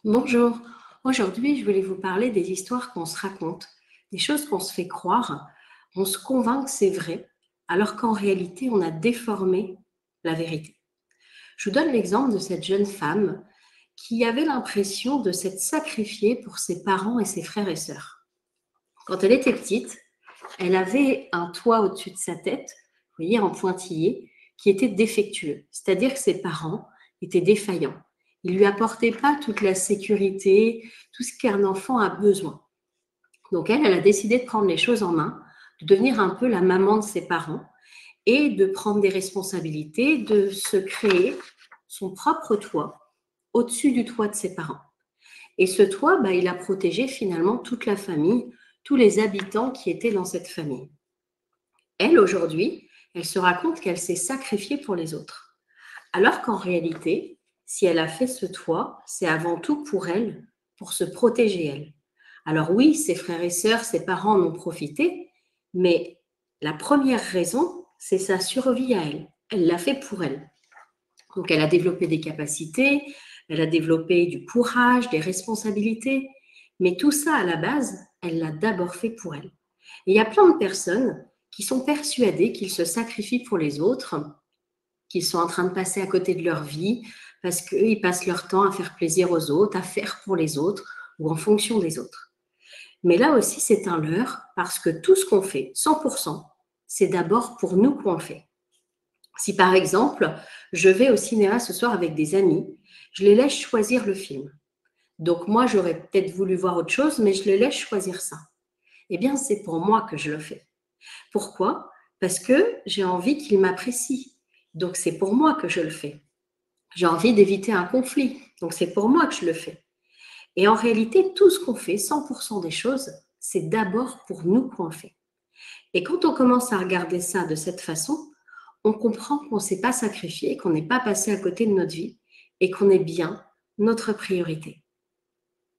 Bonjour, aujourd'hui je voulais vous parler des histoires qu'on se raconte, des choses qu'on se fait croire, on se convainc que c'est vrai, alors qu'en réalité on a déformé la vérité. Je vous donne l'exemple de cette jeune femme qui avait l'impression de s'être sacrifiée pour ses parents et ses frères et sœurs. Quand elle était petite, elle avait un toit au-dessus de sa tête, vous voyez, en pointillé, qui était défectueux, c'est-à-dire que ses parents étaient défaillants. Ils ne lui apportaient pas toute la sécurité, tout ce qu'un enfant a besoin. Donc elle a décidé de prendre les choses en main, de devenir un peu la maman de ses parents et de prendre des responsabilités, de se créer son propre toit au-dessus du toit de ses parents. Et ce toit, il a protégé finalement toute la famille, tous les habitants qui étaient dans cette famille. Elle, aujourd'hui, elle se raconte qu'elle s'est sacrifiée pour les autres. Alors qu'en réalité, si elle a fait ce toit, c'est avant tout pour elle, pour se protéger elle. Alors oui, ses frères et sœurs, ses parents en ont profité, mais la première raison, c'est sa survie à elle. Elle l'a fait pour elle. Donc elle a développé des capacités, elle a développé du courage, des responsabilités, mais tout ça à la base, elle l'a d'abord fait pour elle. Et il y a plein de personnes qui sont persuadées qu'ils se sacrifient pour les autres, qu'ils sont en train de passer à côté de leur vie parce qu'ils passent leur temps à faire plaisir aux autres, à faire pour les autres ou en fonction des autres. Mais là aussi, c'est un leurre parce que tout ce qu'on fait, 100%, c'est d'abord pour nous qu'on le fait. Si par exemple, je vais au cinéma ce soir avec des amis, je les laisse choisir le film. Donc moi, j'aurais peut-être voulu voir autre chose, mais je les laisse choisir ça. Eh bien, c'est pour moi que je le fais. Pourquoi? Parce que j'ai envie qu'ils m'apprécient. Donc c'est pour moi que je le fais. J'ai envie d'éviter un conflit. Donc c'est pour moi que je le fais. Et en réalité, tout ce qu'on fait, 100% des choses, c'est d'abord pour nous qu'on le fait. Et quand on commence à regarder ça de cette façon, on comprend qu'on ne s'est pas sacrifié, qu'on n'est pas passé à côté de notre vie et qu'on est bien notre priorité.